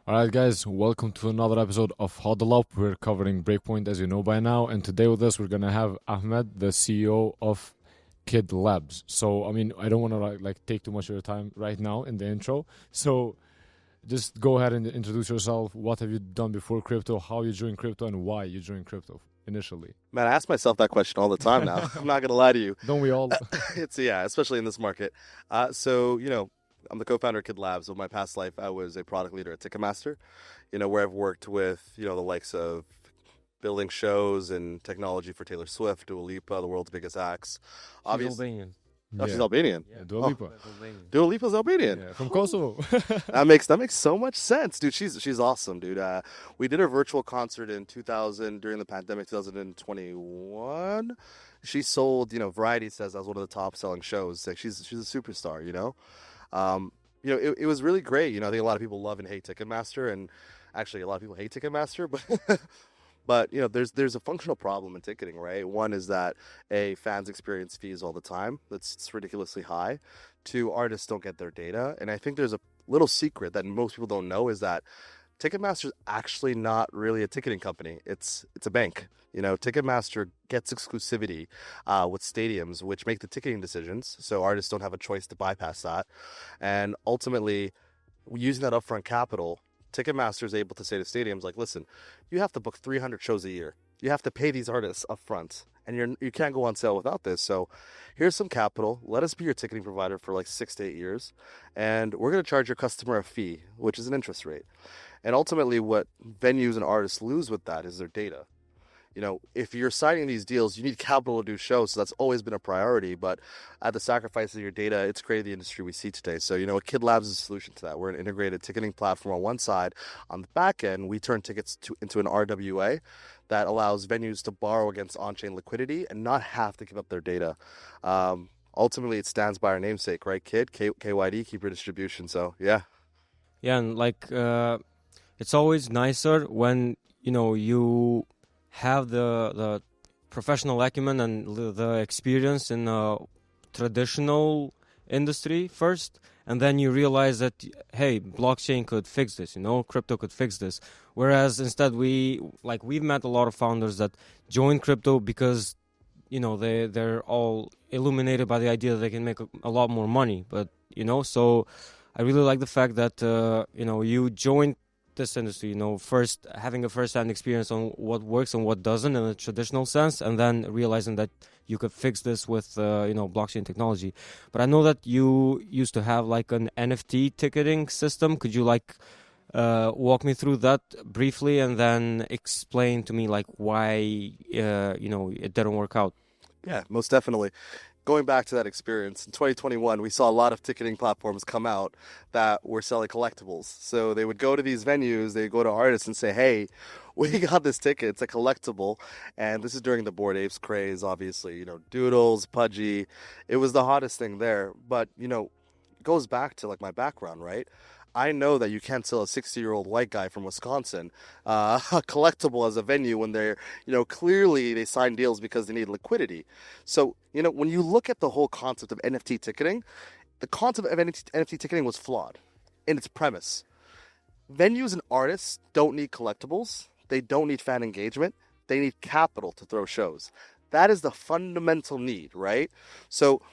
All right, guys, welcome to another episode of Huddle Up. We're covering Breakpoint, as you know by now, and today with us we're gonna have Ahmed, the CEO of KYDLabs. So, I don't want to like take too much of your time right now in the intro. So, just go ahead and introduce yourself. What have you done before crypto? How you joined crypto, and why you joined crypto initially? Man, I ask myself that question all the time now. I'm not gonna lie to you. Don't we all? Especially in this market. I'm the co-founder of KYDLabs. Of my past life, I was a product leader at Ticketmaster, where I've worked with, the likes of building shows and technology for Taylor Swift, Dua Lipa, the world's biggest acts. She's Albanian. Oh, she's Albanian? Yeah, Dua Lipa. Dua Lipa's Albanian? Yeah, from Kosovo. That makes so much sense, dude. She's awesome, dude. We did a virtual concert in 2000 during the pandemic, 2021. She sold, Variety says that was one of the top selling shows. Like she's a superstar, It was really great. I think a lot of people love and hate Ticketmaster, and actually a lot of people hate Ticketmaster, but there's a functional problem in ticketing, right? One is that fans experience fees all the time. It's ridiculously high. Two, artists don't get their data, and I think there's a little secret that most people don't know is that Ticketmaster is actually not really a ticketing company. It's a bank. Ticketmaster gets exclusivity with stadiums, which make the ticketing decisions. So artists don't have a choice to bypass that. And ultimately, using that upfront capital, Ticketmaster is able to say to stadiums, like, listen, you have to book 300 shows a year. You have to pay these artists upfront, and you can't go on sale without this. So here's some capital. Let us be your ticketing provider for like 6 to 8 years, and we're going to charge your customer a fee, which is an interest rate. And ultimately, what venues and artists lose with that is their data. If you're signing these deals, you need capital to do shows, so that's always been a priority. But at the sacrifice of your data, it's created the industry we see today. So, KYDLabs is a solution to that. We're an integrated ticketing platform on one side. On the back end, we turn tickets into an RWA that allows venues to borrow against on-chain liquidity and not have to give up their data. Ultimately, it stands by our namesake, right, KYD, KYD, keeper distribution. So, yeah. Yeah, and it's always nicer when, you have the professional acumen and the experience in a traditional industry first, and then you realize that, hey, blockchain could fix this, crypto could fix this. Whereas instead we've met a lot of founders that join crypto because, they're all illuminated by the idea that they can make a lot more money. But, so I really like the fact that, you joined this industry, first having a first-hand experience on what works and what doesn't in a traditional sense, and then realizing that you could fix this with blockchain technology. But I know that you used to have like an NFT ticketing system. Could you walk me through that briefly and then explain to me why it didn't work out? Yeah, most definitely. Going back to that experience, in 2021, we saw a lot of ticketing platforms come out that were selling collectibles. So they would go to these venues, they go to artists and say, hey, we got this ticket, it's a collectible. And this is during the Bored Apes craze, obviously, Doodles, Pudgy. It was the hottest thing there. But, it goes back to my background, right? I know that you can't sell a 60-year-old white guy from Wisconsin a collectible as a venue when they're, clearly they sign deals because they need liquidity. So, when you look at the whole concept of NFT ticketing, the concept of NFT ticketing was flawed in its premise. Venues and artists don't need collectibles. They don't need fan engagement. They need capital to throw shows. That is the fundamental need, right? So,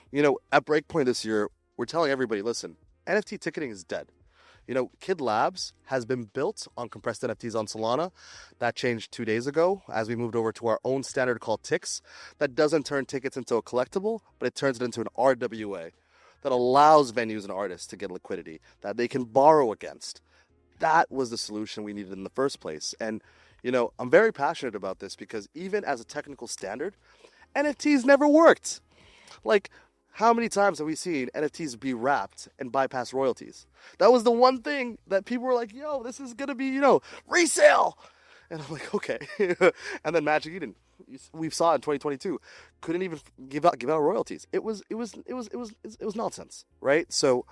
at Breakpoint this year, we're telling everybody, listen, NFT ticketing is dead. KYDLabs has been built on compressed NFTs on Solana. That changed 2 days ago as we moved over to our own standard called TIX. That doesn't turn tickets into a collectible, but it turns it into an RWA that allows venues and artists to get liquidity that they can borrow against. That was the solution we needed in the first place. And, I'm very passionate about this because even as a technical standard, NFTs never worked. How many times have we seen NFTs be wrapped and bypass royalties? That was the one thing that people were like, yo, this is going to be, resale. And I'm like, okay. And then Magic Eden, we saw in 2022, couldn't even give out royalties. It was nonsense, right? So,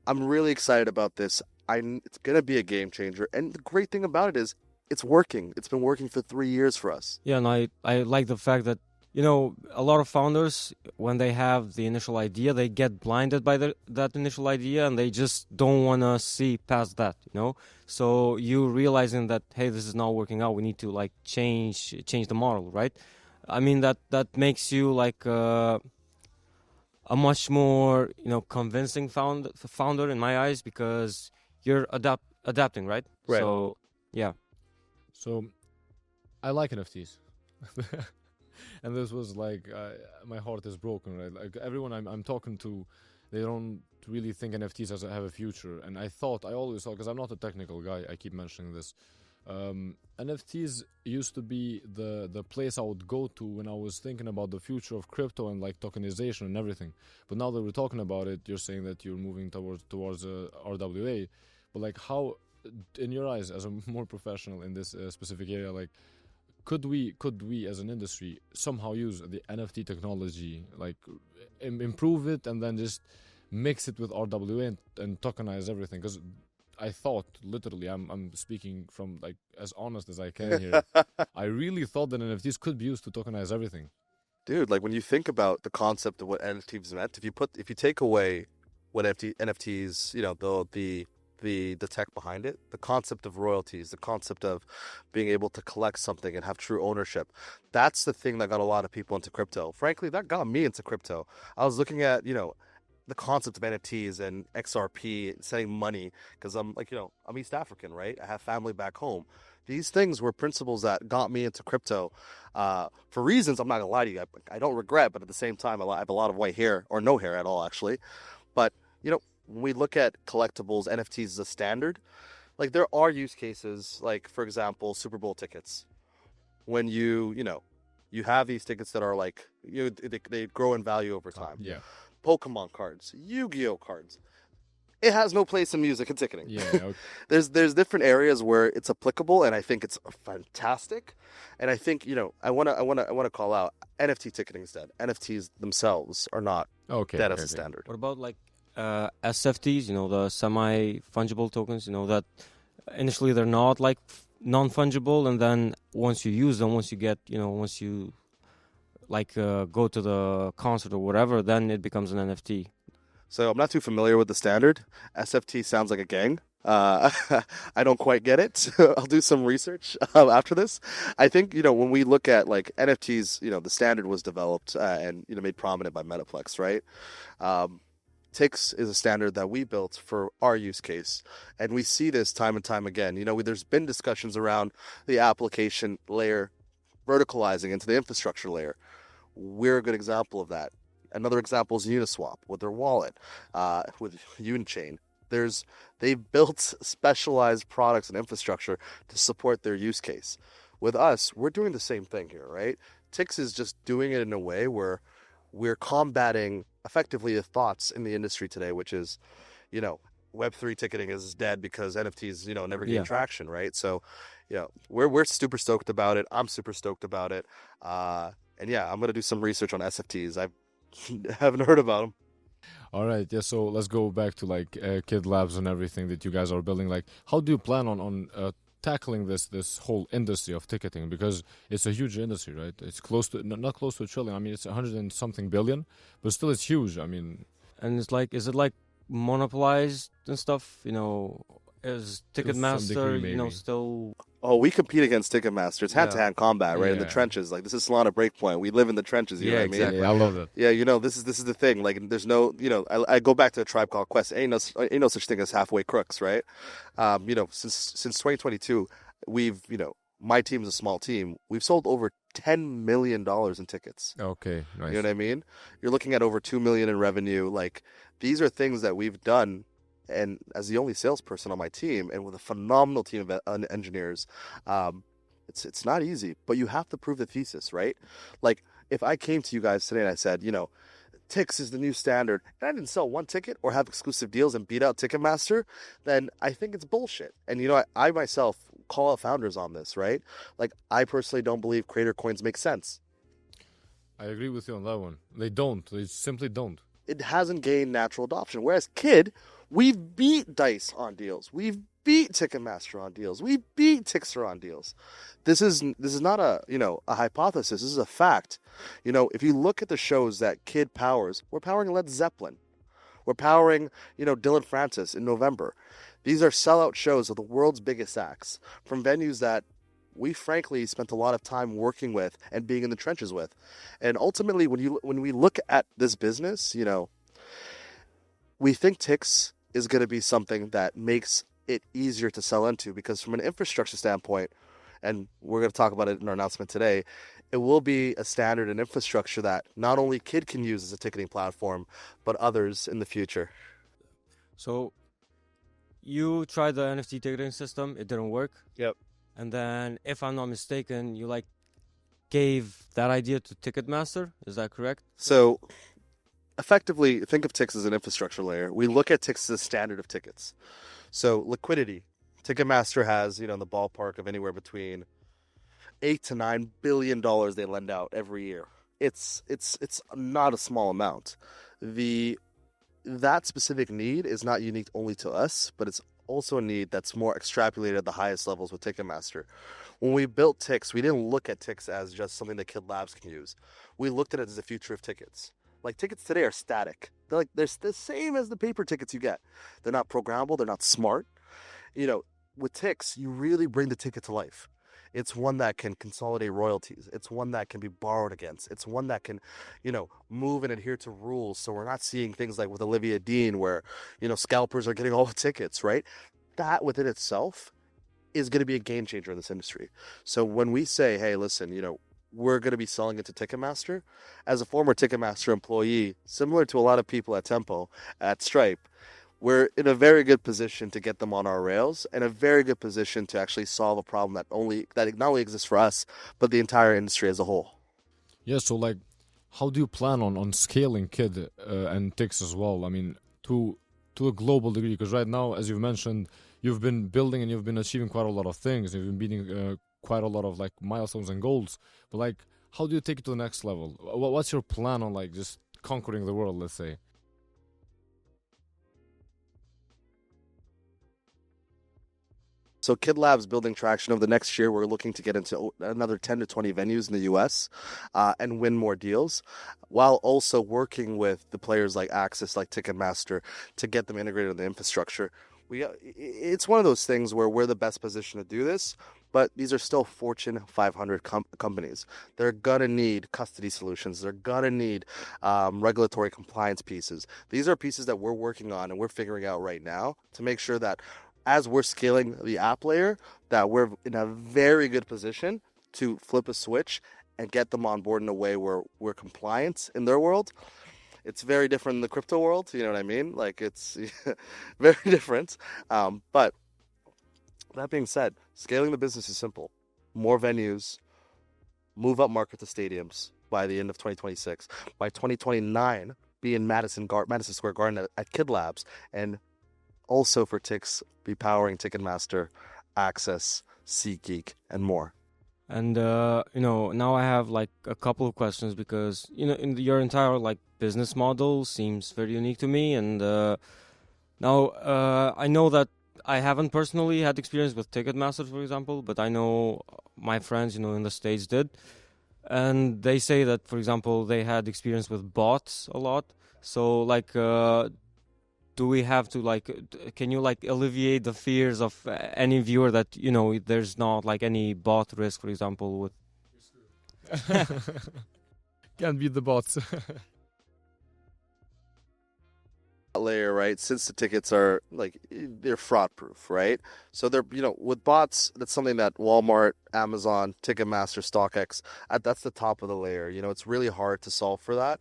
I'm really excited about this. It's going to be a game changer. And the great thing about it is it's working. It's been working for 3 years for us. Yeah, and I like the fact that a lot of founders, when they have the initial idea, they get blinded by that initial idea, and they just don't want to see past that. So you realizing that, hey, this is not working out, we need to like change the model, right? I mean, that makes you like a much more convincing founder in my eyes, because you're adapting, right? Right. So yeah. So I like NFTs. And this was like, my heart is broken, right? Like everyone I'm talking to, they don't really think NFTs have a future. And I always thought, because I'm not a technical guy, I keep mentioning this. NFTs used to be the place I would go to when I was thinking about the future of crypto and like tokenization and everything. But now that we're talking about it, you're saying that you're moving towards RWA. But like, how, in your eyes, as a more professional in this specific area, like, could we as an industry somehow use the NFT technology, like improve it and then just mix it with RWA and tokenize everything? Because I thought, literally, I'm speaking from like as honest as I can here. I really thought that NFTs could be used to tokenize everything. Dude, like when you think about the concept of what NFTs meant, if you take away what NFTs, the tech behind it, the concept of royalties, the concept of being able to collect something and have true ownership, that's the thing that got a lot of people into crypto. Frankly, that got me into crypto. I was looking at, the concept of NFTs and XRP, sending money, because I'm East African, right? I have family back home. These things were principles that got me into crypto for reasons I'm not gonna lie to you. I don't regret, but at the same time, I have a lot of white hair, or no hair at all, actually. But when we look at collectibles, NFTs as a standard, like there are use cases, like for example, Super Bowl tickets. When you have these tickets that are like they grow in value over time. Yeah. Pokemon cards, Yu-Gi-Oh cards. It has no place in music and ticketing. Yeah. Okay. There's different areas where it's applicable, and I think it's fantastic. And I think I wanna call out NFT ticketing instead. NFTs themselves are not dead as a standard. What about like SFTs? The semi-fungible tokens. That initially they're not like non-fungible, and then once you use them, once you like go to the concert or whatever, then it becomes an NFT. So I'm not too familiar with the standard. SFT sounds like a gang. I don't quite get it. I'll do some research after this. I think, when we look at like NFTs, the standard was developed and, made prominent by Metaplex, right? TIX is a standard that we built for our use case. And we see this time and time again. There's been discussions around the application layer verticalizing into the infrastructure layer. We're a good example of that. Another example is Uniswap with their wallet, with onchain. They've built specialized products and infrastructure to support their use case. With us, we're doing the same thing here, right? TIX is just doing it in a way where we're combating effectively the thoughts in the industry today, which is, Web3 ticketing is dead because NFTs, never gain traction, right? So, we're super stoked about it. I'm super stoked about it. And yeah, I'm going to do some research on SFTs. I haven't heard about them. All right. Yeah. So let's go back to like KYDLabs and everything that you guys are building. Like, how do you plan on tackling this whole industry of ticketing? Because it's a huge industry, right? It's close to not close to $1 trillion. I mean, it's 100 and something billion, but still it's huge. I mean, and it's like, is it like monopolized and stuff? Is Ticketmaster, still? Oh, we compete against Ticketmaster. It's hand-to-hand combat, right? In the trenches. Like, this is Solana Breakpoint. We live in the trenches, you know what I mean? Exactly. I love that. Yeah, this is the thing. Like, there's no, I go back to a Tribe Called Quest. Ain't no such thing as halfway crooks, right? Since 2022, we've, my team is a small team. We've sold over $10 million in tickets. Okay, nice. You know what I mean? You're looking at over $2 million in revenue. Like, these are things that we've done. And as the only salesperson on my team, and with a phenomenal team of engineers, it's not easy. But you have to prove the thesis, right? Like, if I came to you guys today and I said, TIX is the new standard, and I didn't sell one ticket or have exclusive deals and beat out Ticketmaster, then I think it's bullshit. And I myself call out founders on this, right? Like, I personally don't believe creator coins make sense. I agree with you on that one. They don't. They simply don't. It hasn't gained natural adoption. Whereas KID, We've beat Dice on deals. We've beat Ticketmaster on deals. We beat Tixer on deals. This is not a a hypothesis. This is a fact. If you look at the shows that Kid powers, we're powering Led Zeppelin. We're powering Dylan Francis in November. These are sellout shows of the world's biggest acts from venues that we frankly spent a lot of time working with and being in the trenches with. And ultimately, when we look at this business, we think Tix is going to be something that makes it easier to sell into, because from an infrastructure standpoint, and we're going to talk about it in our announcement today, it will be a standard and infrastructure that not only Kid can use as a ticketing platform, but others in the future. So you tried the NFT ticketing system, it didn't work. Yep. And then, if I'm not mistaken, you gave that idea to Ticketmaster. Is that correct? So effectively, think of Tix as an infrastructure layer. We look at Tix as a standard of tickets. So liquidity, Ticketmaster has, in the ballpark of anywhere between $8 to $9 billion they lend out every year. It's not a small amount. That specific need is not unique only to us, but it's also a need that's more extrapolated at the highest levels with Ticketmaster. When we built Tix, we didn't look at Tix as just something that KYDLabs can use. We looked at it as the future of tickets. Tickets today are static. They're the same as the paper tickets you get. They're not programmable. They're not smart. With Tix, you really bring the ticket to life. It's one that can consolidate royalties. It's one that can be borrowed against. It's one that can, move and adhere to rules. So we're not seeing things like with Olivia Dean where, scalpers are getting all the tickets, right? That within itself is going to be a game changer in this industry. So when we say, hey, listen, we're going to be selling it to Ticketmaster, as a former Ticketmaster employee, similar to a lot of people at Tempo, at Stripe, we're in a very good position to get them on our rails, and a very good position to actually solve a problem that not only exists for us, but the entire industry as a whole. Yeah, so how do you plan on scaling Kid and Tix as well? I mean, to a global degree, because right now, as you've mentioned, you've been building and you've been achieving quite a lot of things. You've been beating quite a lot of milestones and goals. But how do you take it to the next level? What's your plan on just conquering the world, let's say? So KYDLabs building traction over the next year. We're looking to get into another 10 to 20 venues in the U.S. And win more deals, while also working with the players like Axis, like Ticketmaster, to get them integrated in the infrastructure. It's one of those things where we're the best position to do this, but these are still Fortune 500 companies. They're going to need custody solutions. They're going to need regulatory compliance pieces. These are pieces that we're working on and we're figuring out right now to make sure that as we're scaling the app layer, that we're in a very good position to flip a switch and get them on board in a way where we're compliant in their world. It's very different in the crypto world, you know what I mean? It's very different. But that being said, scaling the business is simple. More venues, move up market to stadiums by the end of 2026. By 2029, be in Madison Square Garden at KYDLabs, and also for Tix, be powering Ticketmaster, Access, SeatGeek, and more. And now I have a couple of questions, because your entire business model seems very unique to me. And now I know that I haven't personally had experience with Ticketmaster, for example, but I know my friends in the States did, and they say that, for example, they had experience with bots a lot. So do we have to can you alleviate the fears of any viewer that there's not any bot risk, for example, with Can't beat the bots. Layer, right? Since the tickets are they're fraud proof, right? So they're with bots, that's something that Walmart, Amazon, Ticketmaster, StockX, that's the top of the layer. It's really hard to solve for that.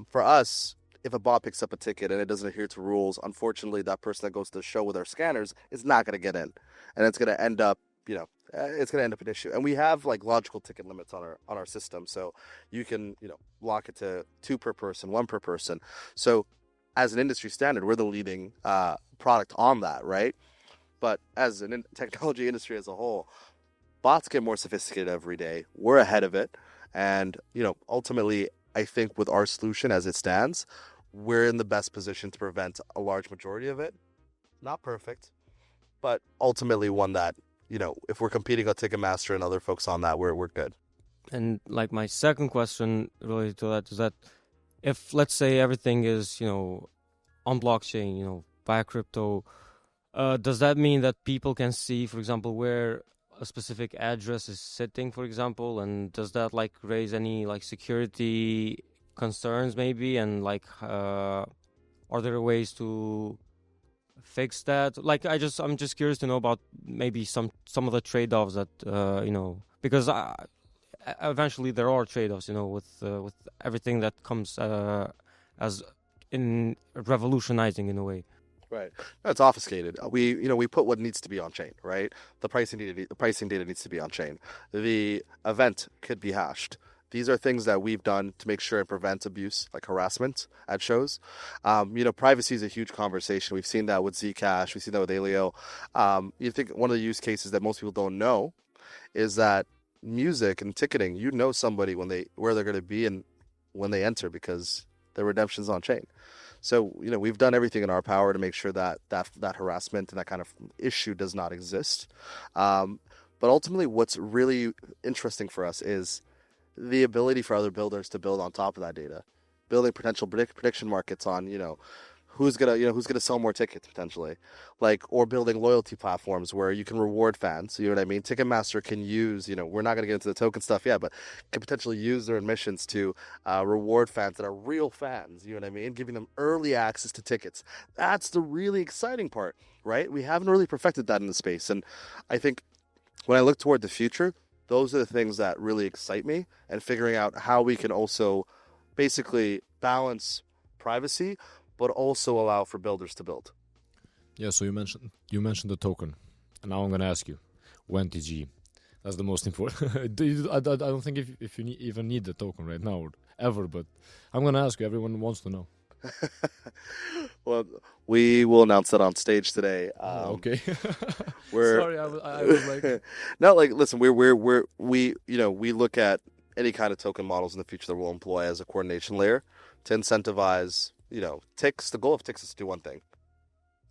For us, if a bot picks up a ticket and it doesn't adhere to rules, unfortunately, that person that goes to the show with our scanners is not going to get in, and it's going to end up, it's going to end up an issue. And we have logical ticket limits on our system, so you can lock it to 2 per person, 1 per person. So as an industry standard, we're the leading product on that, right? But as a technology industry as a whole, bots get more sophisticated every day. We're ahead of it, and ultimately, I think with our solution as it stands, we're in the best position to prevent a large majority of it. Not perfect, but ultimately one that, if we're competing on Ticketmaster and other folks on that, we're good. And like my second question related to that is that if, let's say, everything is, on blockchain, via crypto, does that mean that people can see, for example, where a specific address is sitting, for example, and does that like raise any like security concerns maybe, and like are there ways to fix that? Like I'm just curious to know about maybe some of the trade-offs that because eventually there are trade-offs, with everything that comes as in revolutionizing in a way. Right. No, it's obfuscated. We put what needs to be on chain, right? The pricing data needs to be on chain. The event could be hashed. These are things that we've done to make sure and prevent abuse, like harassment at shows. Privacy is a huge conversation. We've seen that with Zcash. We've seen that with Alio. You think one of the use cases that most people don't know is that music and ticketing, somebody where they're going to be and when they enter because their redemption's on chain. So, we've done everything in our power to make sure that harassment and that kind of issue does not exist. But ultimately, what's really interesting for us is the ability for other builders to build on top of that data, building potential prediction markets on, who's gonna sell more tickets potentially, or building loyalty platforms where you can reward fans. You know what I mean? Ticketmaster can use, we're not gonna get into the token stuff yet, but can potentially use their admissions to reward fans that are real fans. You know what I mean? Giving them early access to tickets. That's the really exciting part, right? We haven't really perfected that in the space, and I think when I look toward the future, those are the things that really excite me, and figuring out how we can also basically balance privacy but also allow for builders to build. Yeah, so you mentioned the token, and now I'm going to ask you, when TG? That's the most important. I don't think if you even need the token right now or ever, but I'm going to ask you. Everyone wants to know. Well, we will announce that on stage today. Okay. Sorry, I was like. No, listen, we look at any kind of token models in the future that we'll employ as a coordination layer to incentivize. TICs, the goal of TICs is to do one thing,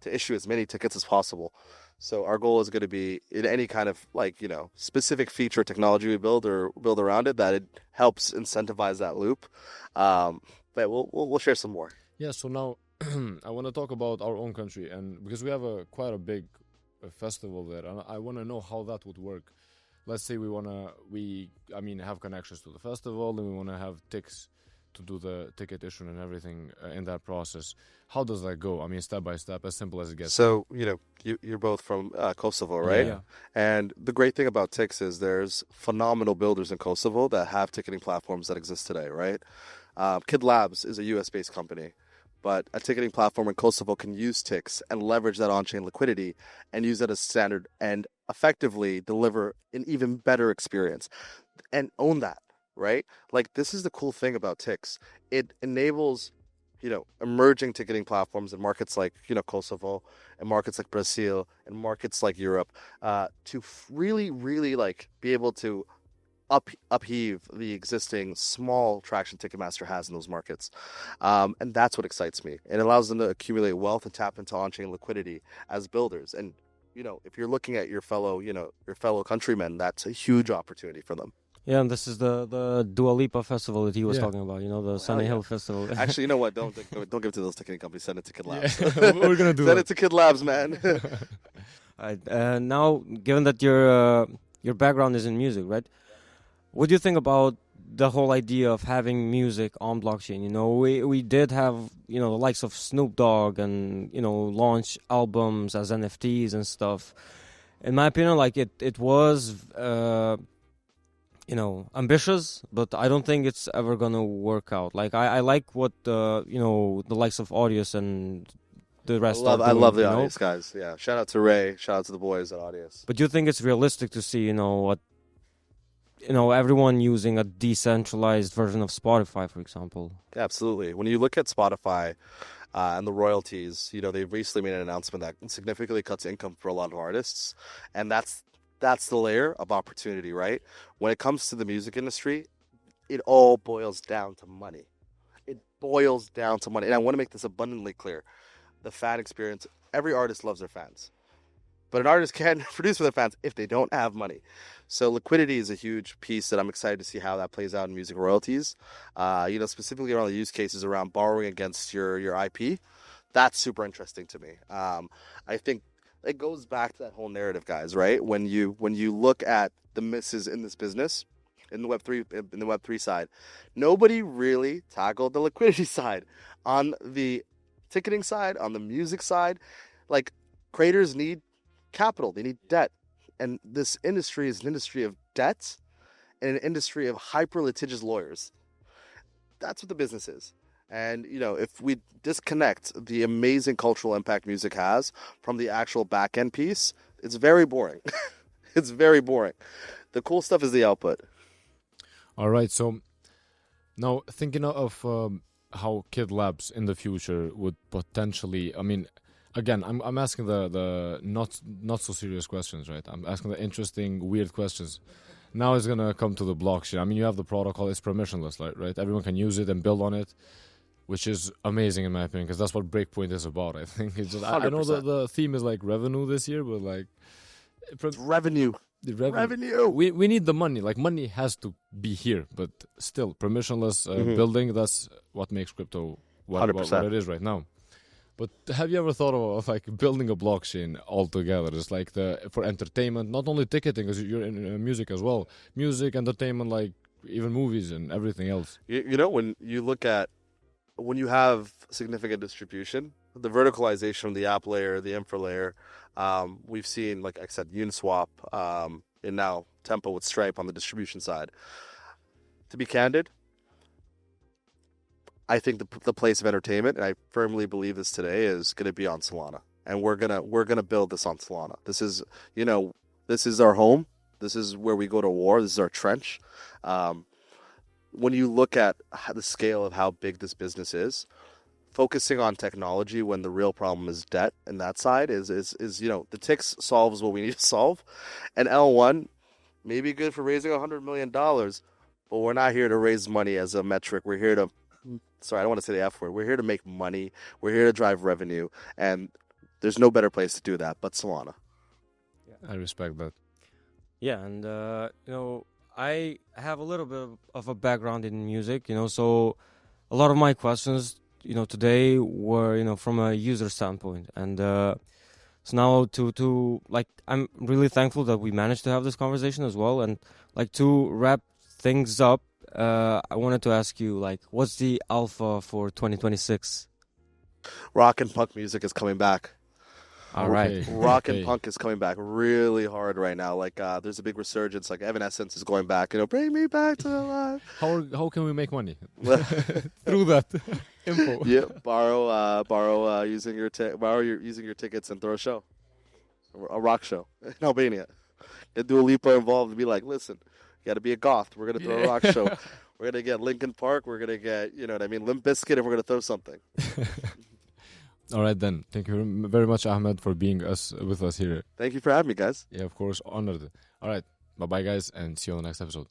to issue as many tickets as possible. So our goal is going to be in any kind of specific feature technology we build around it, that it helps incentivize that loop. But we'll share some more. Yeah. So now I want to talk about our own country, and because we have quite a big festival there, and I want to know how that would work. Let's say we have connections to the festival, and we want to have TICs to do the ticket issuing and everything in that process. How does that go? I mean, step by step, as simple as it gets. So, you're both from Kosovo, right? Yeah. And the great thing about TICs is there's phenomenal builders in Kosovo that have ticketing platforms that exist today, right? KYDLabs is a US-based company, but a ticketing platform in Kosovo can use TICs and leverage that on-chain liquidity and use that as standard and effectively deliver an even better experience and own that. Right? This is the cool thing about TICs. It enables, emerging ticketing platforms in markets like, Kosovo, and markets like Brazil, and markets like Europe, to really, really be able to upheave the existing small traction Ticketmaster has in those markets. And that's what excites me. It allows them to accumulate wealth and tap into on-chain liquidity as builders. And, if you're looking at your fellow countrymen, that's a huge opportunity for them. Yeah, and this is the Dua Lipa festival that he was talking about, the Sunny Hill Festival. Actually, you know what? Don't give it to those ticketing companies. Send it to KYDLabs. Yeah, we're going to do Send it to KYDLabs, man. Right, now, given that your background is in music, right? What do you think about the whole idea of having music on blockchain? We did have, the likes of Snoop Dogg and, launch albums as NFTs and stuff. In my opinion, it was... ambitious, but I don't think it's ever gonna work out. I like what the likes of Audius and the rest. I love the Audius guys. Yeah, shout out to Ray. Shout out to the boys at Audius. But do you think it's realistic to see everyone using a decentralized version of Spotify, for example? Yeah, absolutely. When you look at Spotify and the royalties, they've recently made an announcement that significantly cuts income for a lot of artists, and that's the layer of opportunity, right? When it comes to the music industry, it all boils down to money. it boils down to money. And I want to make this abundantly clear. The fan experience, every artist loves their fans. But an artist can produce for their fans if they don't have money. So liquidity is a huge piece that I'm excited to see how that plays out in music royalties. Specifically around the use cases around borrowing against your IP. That's super interesting to me. I think it goes back to that whole narrative, guys, right? When you look at the misses in this business, in the Web3 side, nobody really tackled the liquidity side. On the ticketing side, on the music side, like creators need capital, they need debt. And this industry is an industry of debt and an industry of hyper litigious lawyers. That's what the business is. And, if we disconnect the amazing cultural impact music has from the actual back end piece, it's very boring. It's very boring. The cool stuff is the output. All right. So now thinking of how KYDLabs in the future would potentially, again, I'm asking the not so serious questions, right? I'm asking the interesting, weird questions. Now it's gonna come to the blockchain. You have the protocol; it's permissionless, right? Everyone can use it and build on it, which is amazing in my opinion, because that's what Breakpoint is about. I think it's just I know the theme is like revenue this year, but like it's revenue. The revenue. We need the money. Like money has to be here, but still permissionless building. That's what makes crypto what it is right now. But have you ever thought of like building a blockchain altogether? It's like for entertainment, not only ticketing, because you're in music as well. Music, entertainment, like even movies and everything else. When you have significant distribution, the verticalization of the app layer, the infra layer, we've seen, like I said, Uniswap, and now Tempo with Stripe on the distribution side. To be candid, I think the place of entertainment, and I firmly believe this today, is going to be on Solana, and we're gonna build this on Solana. This is our home. This is where we go to war. This is our trench. When you look at the scale of how big this business is, focusing on technology when the real problem is debt, and that side is the TIX solves what we need to solve, and L1 may be good for raising $100 million, but we're not here to raise money as a metric. We're here to, I don't want to say the F word. We're here to make money. We're here to drive revenue, and there's no better place to do that but Solana. Yeah. I respect that. Yeah, and I have a little bit of a background in music, so a lot of my questions, today were, from a user standpoint. And so now to I'm really thankful that we managed to have this conversation as well. And to wrap things up, I wanted to ask you, what's the alpha for 2026? Rock and punk music is coming back. All right. Rock and punk is coming back really hard right now. There's a big resurgence. Evanescence is going back. Bring me back to life. How can we make money through that info? Yeah, borrow using your tickets and throw a show, a rock show in Albania. Get Dua Lipa involved and be like, listen, you got to be a goth. We're gonna throw a rock show. We're gonna get Linkin Park. We're gonna get Limp Bizkit, and we're gonna throw something. All right, then. Thank you very much, Ahmed, for being with us here. Thank you for having me, guys. Yeah, of course. Honored. All right. Bye-bye, guys, and see you on the next episode.